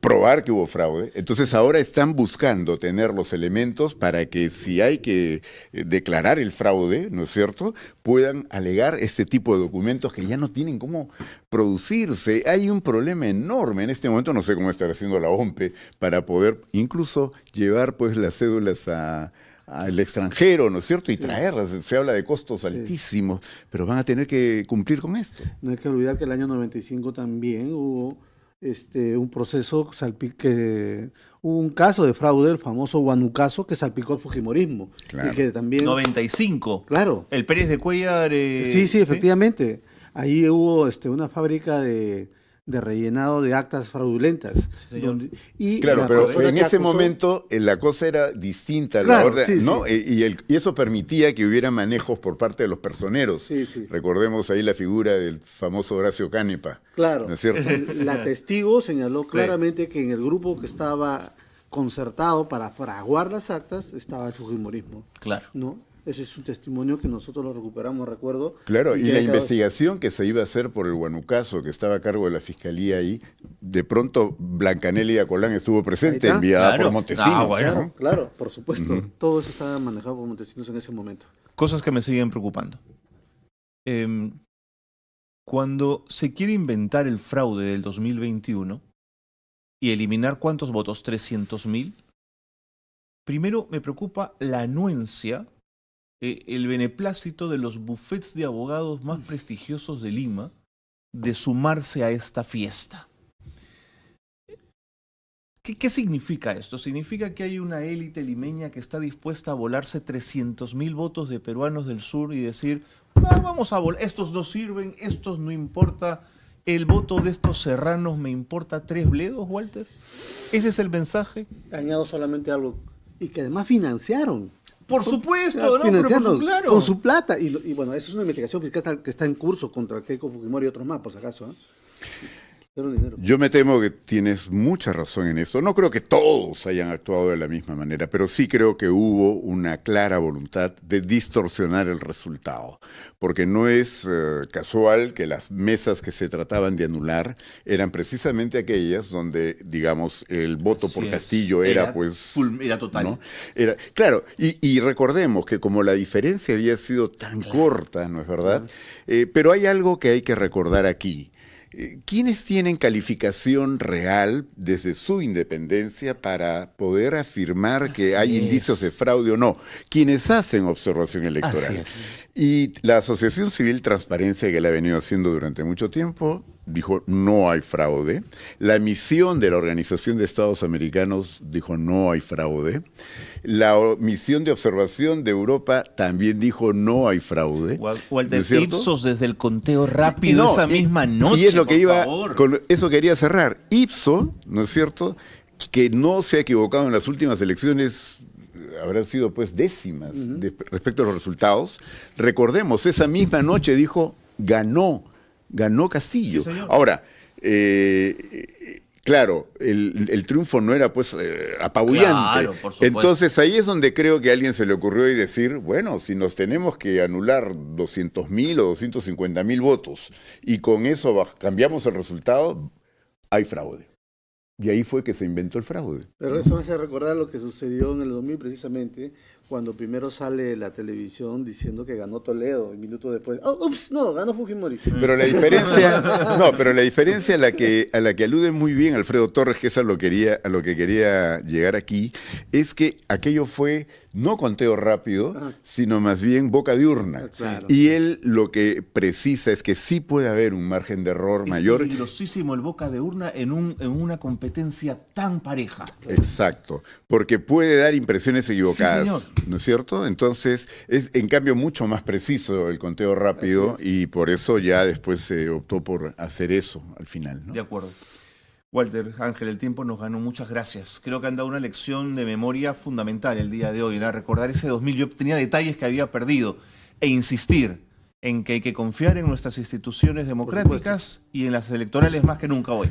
S6: probar que hubo fraude, entonces ahora están buscando tener los elementos para que si hay que declarar el fraude, ¿no es cierto?, puedan alegar este tipo de documentos que ya no tienen cómo producirse. Hay un problema enorme en este momento, no sé cómo estará haciendo la OMPE para poder incluso llevar pues las cédulas al extranjero, ¿no es cierto? Y traerlas. Se habla de costos altísimos, pero van a tener que cumplir con esto.
S10: No hay que olvidar que el año 95 también hubo un proceso que hubo un caso de fraude, el famoso Huanucaso, que salpicó el fujimorismo.
S6: Claro.
S10: Y que también,
S1: 95.
S10: claro,
S1: El Pérez de Cuellar.
S10: sí, efectivamente. Ahí hubo una fábrica de rellenado de actas fraudulentas.
S1: Señor.
S10: Y
S6: Claro,
S10: la
S6: pero
S10: persona
S6: en
S10: que
S6: ese
S10: acusó-
S6: momento la cosa era distinta,
S10: Claro,
S6: la orden,
S10: sí,
S6: ¿no?
S10: sí.
S6: Y eso permitía que hubiera manejos por parte de los personeros.
S10: Sí, sí.
S6: Recordemos ahí la figura del famoso Horacio Canepa,
S10: Claro.
S6: ¿no es cierto?
S10: La testigo señaló claramente que en el grupo que estaba concertado para fraguar las actas estaba el fujimorismo.
S1: Claro.
S10: ¿No? Ese es un testimonio que nosotros lo recuperamos, recuerdo.
S6: Claro, y
S10: que
S6: la
S10: acaba-
S6: investigación que se iba a hacer por el Huanucaso, que estaba a cargo de la fiscalía ahí, de pronto Blancanelia Acolán estuvo presente,
S10: Ahí está.
S6: enviada
S1: Claro.
S6: por Montesinos.
S1: Bueno.
S10: Claro, claro, por supuesto. Todo eso estaba manejado por Montesinos en ese momento.
S1: Cosas que me siguen preocupando. Cuando se quiere inventar el fraude del 2021 y eliminar ¿cuántos votos? 300.000. Primero me preocupa la anuencia, el beneplácito de los bufetes de abogados más prestigiosos de Lima de sumarse a esta fiesta. ¿Qué significa esto? Significa que hay una élite limeña que está dispuesta a volarse 300.000 votos de peruanos del sur y decir, vamos a volar, estos no sirven, estos no importa, el voto de estos serranos me importa 3 bledos, Walter. ¿Ese es el mensaje?
S10: Añado solamente algo. Y que además financiaron.
S1: Por supuesto, ¿no? Pero
S10: Financiaron
S1: claro.
S10: con su plata. Y bueno, eso es una investigación fiscal que está en curso contra Keiko Fujimori y otros más, por si acaso. ¿eh?
S6: Yo me temo que tienes mucha razón en eso. No creo que todos hayan actuado de la misma manera, pero sí creo que hubo una clara voluntad de distorsionar el resultado, porque no es casual que las mesas que se trataban de anular eran precisamente aquellas donde, digamos, el voto por Castillo era
S1: total.
S6: ¿no? Claro, y recordemos que como la diferencia había sido tan corta, ¿no es verdad? Pero hay algo que hay que recordar aquí. ¿Quiénes tienen calificación real desde su independencia para poder afirmar que hay indicios de fraude o no? Quienes hacen observación electoral. Y la Asociación Civil Transparencia, que la ha venido haciendo durante mucho tiempo, dijo no hay fraude. La misión de la Organización de Estados Americanos dijo no hay fraude. La misión de observación de Europa también dijo no hay fraude.
S1: Walter,
S6: ¿no es
S1: Ipsos desde el conteo rápido esa misma noche.
S6: Y es lo que iba,
S1: favor.
S6: con eso quería cerrar. Ipsos, ¿no es cierto?, que no se ha equivocado en las últimas elecciones, habrán sido pues décimas respecto a los resultados. Recordemos, esa misma noche dijo ganó Castillo.
S1: Sí,
S6: ahora, claro, el triunfo no era pues apabullante.
S1: Claro, por supuesto.
S6: Entonces ahí es donde creo que a alguien se le ocurrió y decir, bueno, si nos tenemos que anular 200.000 o 250.000 votos y con eso cambiamos el resultado, hay fraude. Y ahí fue que se inventó el fraude.
S10: Pero eso me hace recordar lo que sucedió en el 2000 precisamente, cuando primero sale la televisión diciendo que ganó Toledo y minutos después, no, ganó Fujimori.
S6: Pero la diferencia, a la que alude muy bien Alfredo Torres, que es a lo que quería llegar aquí, es que aquello fue no conteo rápido, sino más bien boca de urna.
S10: Claro.
S6: Y él lo que precisa es que sí puede haber un margen de error mayor.
S1: Es peligrosísimo el boca de urna en una competencia tan pareja.
S6: Exacto, porque puede dar impresiones equivocadas.
S1: Sí, señor.
S6: ¿No es cierto? Entonces, es en cambio mucho más preciso el conteo rápido y por eso ya después se optó por hacer eso al final, ¿no?
S1: De acuerdo. Walter, Ángel, el tiempo nos ganó. Muchas gracias. Creo que han dado una lección de memoria fundamental el día de hoy, ¿no? Recordar ese 2000. Yo tenía detalles que había perdido e insistir en que hay que confiar en nuestras instituciones democráticas y en las electorales más que nunca hoy.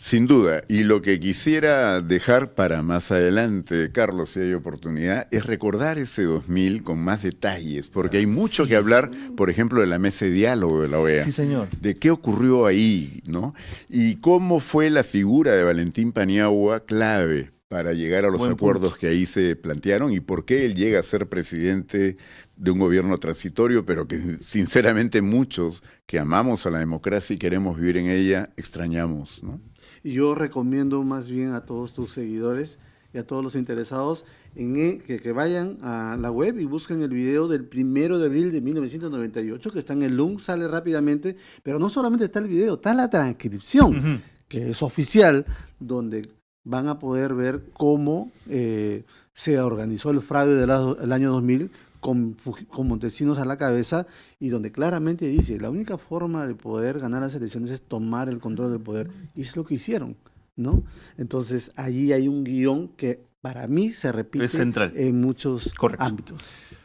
S6: Sin duda, y lo que quisiera dejar para más adelante, Carlos, si hay oportunidad, es recordar ese 2000 con más detalles, porque hay mucho que hablar, por ejemplo, de la mesa de diálogo de la OEA.
S1: Sí, señor.
S6: De qué ocurrió ahí, ¿no? Y cómo fue la figura de Valentín Paniagua clave para llegar a los acuerdos que ahí se plantearon y por qué él llega a ser presidente de un gobierno transitorio, pero que sinceramente muchos que amamos a la democracia y queremos vivir en ella, extrañamos, ¿no?
S10: Y yo recomiendo más bien a todos tus seguidores y a todos los interesados que vayan a la web y busquen el video del 1 de abril de 1998, que está en el link, sale rápidamente, pero no solamente está el video, está la transcripción, que es oficial, donde van a poder ver cómo se organizó el fraude del año 2000, con Montesinos a la cabeza, y donde claramente dice, la única forma de poder ganar las elecciones es tomar el control del poder, y es lo que hicieron, ¿no? Entonces, allí hay un guión que para mí se repite en muchos ámbitos.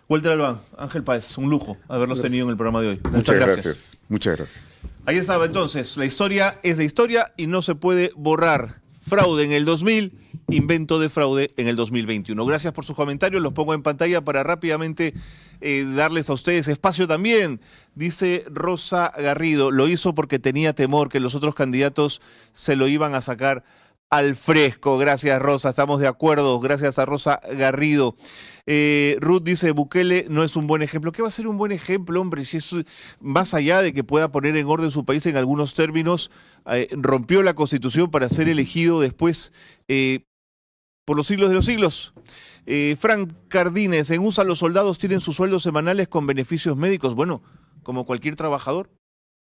S1: Walter Albán, Ángel Páez, un lujo haberlos tenido en el programa de hoy.
S6: Muchas gracias. Muchas gracias.
S1: Ahí estaba entonces, la historia es la historia y no se puede borrar. Fraude en el 2000, invento de fraude en el 2021. Gracias por sus comentarios, los pongo en pantalla para rápidamente darles a ustedes espacio también. Dice Rosa Garrido, lo hizo porque tenía temor que los otros candidatos se lo iban a sacar al fresco. Gracias, Rosa, estamos de acuerdo. Gracias a Rosa Garrido. Ruth dice, Bukele no es un buen ejemplo. ¿Qué va a ser un buen ejemplo, hombre? Si es más allá de que pueda poner en orden su país en algunos términos, rompió la Constitución para ser elegido después por los siglos de los siglos. Frank Cardines, en USA los soldados tienen sus sueldos semanales con beneficios médicos. Bueno, como cualquier trabajador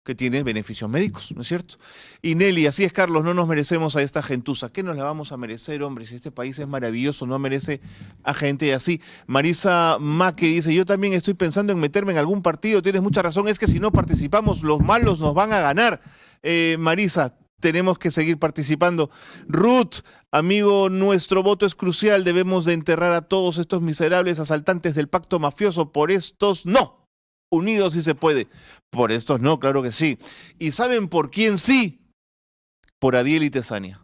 S1: que tiene beneficios médicos, ¿no es cierto? Y Nelly, así es, Carlos, no nos merecemos a esta gentuza. ¿Qué nos la vamos a merecer, hombre? Si este país es maravilloso, no merece a gente así. Marisa Maque dice, yo también estoy pensando en meterme en algún partido. Tienes mucha razón, es que si no participamos, los malos nos van a ganar. Marisa, tenemos que seguir participando. Ruth, amigo, nuestro voto es crucial. Debemos de enterrar a todos estos miserables asaltantes del pacto mafioso. Por estos no. Unidos sí se puede. Por estos no, claro que sí. ¿Y saben por quién sí? por Adiel y Tesania.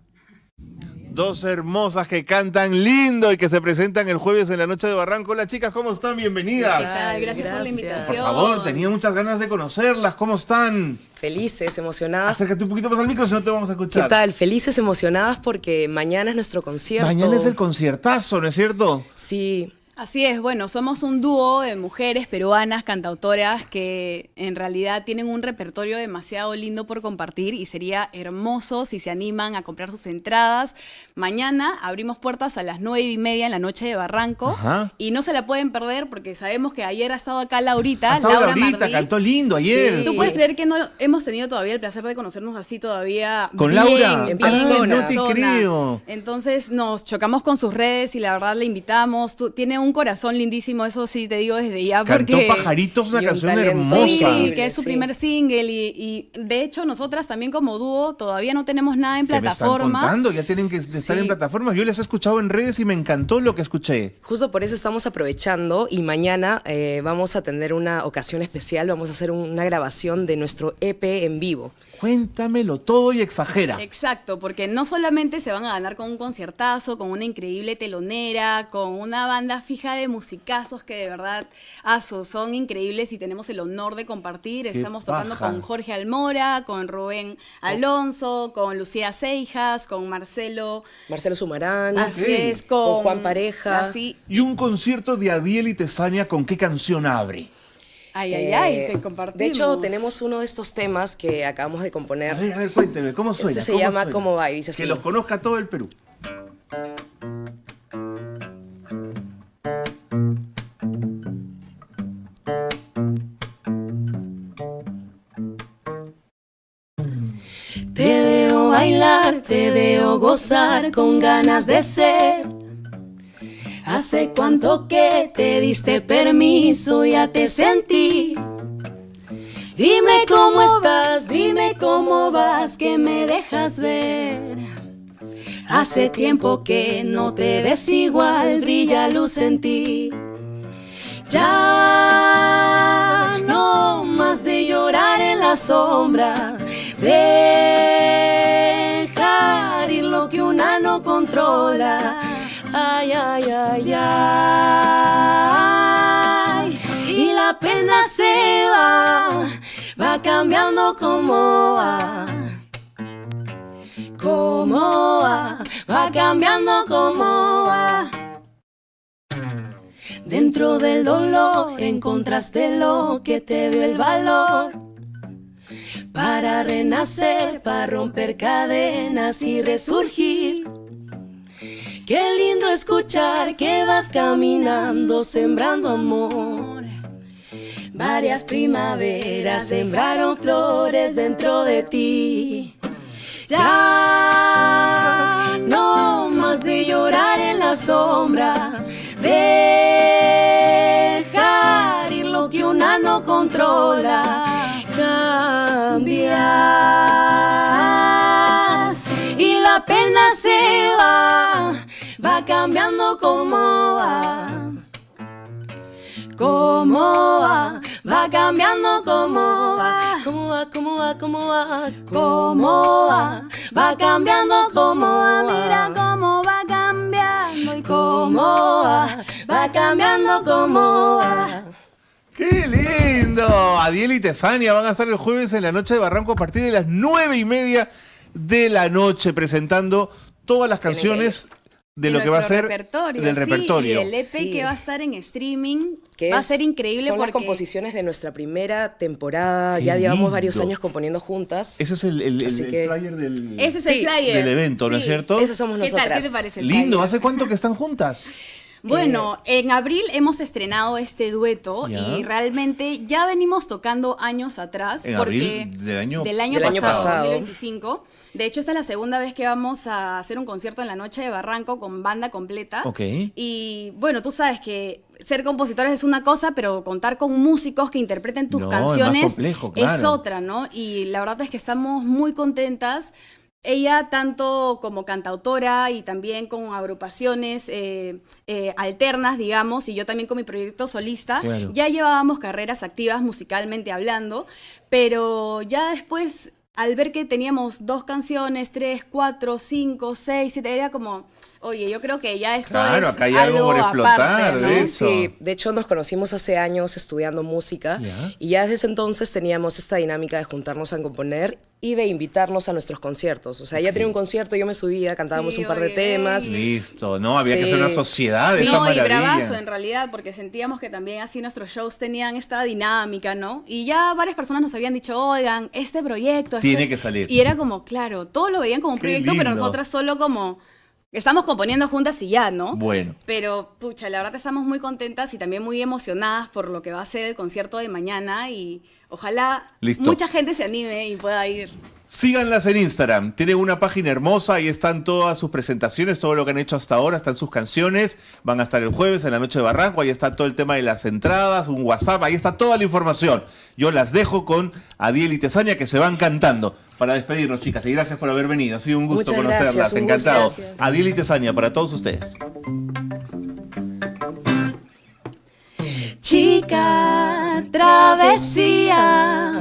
S1: Dos hermosas que cantan lindo y que se presentan el jueves en la noche de Barranco. Hola chicas, ¿cómo están? Bienvenidas.
S11: ¿Qué tal? Gracias por la invitación.
S1: Por favor, tenía muchas ganas de conocerlas. ¿Cómo están?
S11: Felices, emocionadas.
S1: Acércate un poquito más al micro, si no te vamos a escuchar.
S11: ¿Qué tal? Felices, emocionadas porque mañana es nuestro concierto.
S1: Mañana es el conciertazo, ¿no es cierto?
S11: Sí.
S12: Así es, bueno, somos un dúo de mujeres peruanas, cantautoras, que en realidad tienen un repertorio demasiado lindo por compartir y sería hermoso si se animan a comprar sus entradas. Mañana abrimos puertas a las 9:30 en la noche de Barranco.
S1: Ajá.
S12: Y no se la pueden perder porque sabemos que ayer ha estado acá Laurita.
S1: Ha estado
S12: Laura
S1: Laurita,
S12: Mardí.
S1: cantó lindo ayer.
S12: Sí. ¿Tú puedes creer que no hemos tenido todavía el placer de conocernos así todavía
S1: ¿Con
S12: bien,
S1: Laura?
S12: bien,
S1: No te
S12: persona?
S1: creo.
S12: Entonces nos chocamos con sus redes y la verdad le invitamos. Tiene un corazón lindísimo, eso sí te digo desde ya.
S1: Cantó
S12: Porque
S1: Pajaritos, una
S11: Y un
S1: canción
S11: talento
S1: hermosa.
S12: Sí, que es su
S11: Sí.
S12: primer single y de hecho nosotras también como dúo todavía no tenemos nada en
S1: Que me están
S12: plataformas.
S1: contando, ya tienen que estar
S11: Sí.
S1: en plataformas. Yo les he escuchado en redes y me encantó lo que escuché.
S11: Justo por eso estamos aprovechando y mañana vamos a tener una ocasión especial. Vamos a hacer una grabación de nuestro EP en vivo.
S1: Cuéntamelo todo y exagera.
S12: Exacto, porque no solamente se van a ganar con un conciertazo, con una increíble telonera, con una banda fija de musicazos que de verdad son increíbles y tenemos el honor de compartir.
S1: ¡Qué
S12: Estamos tocando
S1: paja!
S12: con Jorge Almora, con Rubén Alonso, con Lucía Seijas, con Marcelo.
S11: Marcelo Sumarán,
S12: Así es, con
S11: Juan Pareja.
S12: Así,
S1: Y un concierto de Adiel y Tesania, ¿con qué canción abre?
S12: te compartimos.
S11: De hecho, tenemos uno de estos temas que acabamos de componer.
S1: A ver, cuénteme, ¿cómo suena?
S11: Este se
S1: ¿Cómo
S11: llama
S1: suena?
S11: ¿Cómo va? Y dice así.
S1: Que los conozca todo el Perú.
S13: Te veo bailar, te veo gozar con ganas de ser. Hace cuánto que te diste permiso, ya te sentí. Dime cómo estás, dime cómo vas, que me dejas ver. Hace tiempo que no te ves igual, brilla luz en ti. Ya no más de llorar en la sombra, dejar ir lo que una no controla. Ay, ay, ay, ay. Y la pena se va cambiando como va cambiando como va. Dentro del dolor encontraste lo que te dio el valor para renacer, para romper cadenas y resurgir. Qué lindo escuchar que vas caminando sembrando amor. Varias primaveras sembraron flores dentro de ti. Ya no más de llorar en la sombra, dejar ir lo que una no controla. Cambias y la pena se va cambiando como va cambiando como va cambiando como va, mira cómo va cambiando y cómo va cambiando como va.
S1: ¡Qué lindo! Adiel y Tesania van a estar el jueves en la noche de Barranco a partir de las 9:30 de la noche presentando todas las canciones de lo que va a ser del repertorio.
S12: Y el EP
S11: Sí.
S12: que va a estar en streaming
S11: Que
S12: va a
S11: es-
S12: ser increíble
S11: Son las
S12: porque
S11: composiciones de nuestra primera temporada.
S1: Qué
S11: Ya llevamos
S1: lindo.
S11: varios años componiendo juntas.
S1: Ese es el
S11: Así que-
S1: flyer del,
S12: ese es
S11: Sí,
S12: el flyer
S1: del evento, ¿no es
S12: Sí.
S1: cierto?
S11: Esas somos
S12: ¿Qué tal?
S11: nosotras.
S12: ¿Qué te parece el
S1: Lindo,
S12: flyer?
S1: ¿hace cuánto que están juntas?
S12: Bueno, en abril hemos estrenado este dueto
S1: Ya.
S12: y realmente ya venimos tocando años atrás.
S1: En
S12: porque
S1: abril del año
S11: Del año pasado.
S12: 2025. De hecho, esta es la segunda vez que vamos a hacer un concierto en la noche de Barranco con banda completa.
S1: Ok.
S12: Y bueno, tú sabes que ser compositores es una cosa, pero contar con músicos que interpreten tus
S1: No, es más
S12: canciones
S1: complejo, claro.
S12: es otra, ¿no? Y la verdad es que estamos muy contentas. Ella tanto como cantautora y también con agrupaciones alternas, digamos, y yo también con mi proyecto solista,
S1: Claro.
S12: ya llevábamos carreras activas musicalmente hablando, pero ya después al ver que teníamos 2 canciones, 3, 4, 5, 6, 7, era como, oye, yo creo que ya esto
S1: Claro,
S12: es
S1: acá hay algo por explotar,
S12: aparte, ¿no?
S1: de eso.
S11: Sí, de hecho nos conocimos hace años estudiando música y ya desde ese entonces teníamos esta dinámica de juntarnos a componer y de invitarnos a nuestros conciertos. O sea, ella tenía un concierto, yo me subía, cantábamos
S12: Sí,
S11: un par de
S12: oye,
S11: temas.
S1: Listo, ¿no? Había que
S11: Sí.
S1: hacer una sociedad de
S12: Sí,
S1: esa
S12: no, y
S1: maravilla.
S12: bravazo en realidad, porque sentíamos que también así nuestros shows tenían esta dinámica, ¿no? Y ya varias personas nos habían dicho, oigan, este proyecto...
S1: Tiene que salir.
S12: Y era como, claro, todos lo veían como un
S1: Qué
S12: proyecto, pero
S1: lindo.
S12: nosotras solo como... Estamos componiendo juntas y ya, ¿no?
S1: Bueno.
S12: Pero, pucha, la verdad estamos muy contentas y también muy emocionadas por lo que va a ser el concierto de mañana y ojalá
S1: Listo.
S12: mucha gente se anime y pueda ir.
S1: Síganlas en Instagram, tienen una página hermosa, ahí están todas sus presentaciones, todo lo que han hecho hasta ahora, están sus canciones, van a estar el jueves en la noche de Barranco, ahí está todo el tema de las entradas, un WhatsApp, ahí está toda la información. Yo las dejo con Adiel y Tesania que se van cantando para despedirnos, chicas, y gracias por haber venido, ha sido un gusto
S11: Muchas
S1: conocerlas,
S11: gracias, un gusto.
S1: encantado.
S11: Gracias.
S1: Adiel y Tesania para todos ustedes.
S13: Chica, travesía,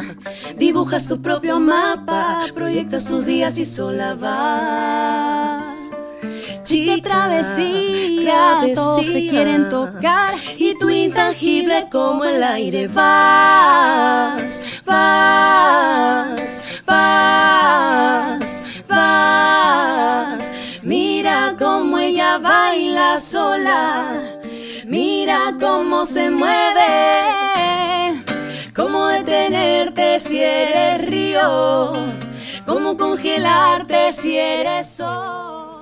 S13: dibuja su propio mapa, proyecta sus días y sola vas. Chica, travesía, todos te quieren tocar y tú intangible como el aire vas, vas, vas, vas. Mira cómo ella baila sola. Mira cómo se mueve, cómo detenerte si eres río, cómo congelarte si eres sol.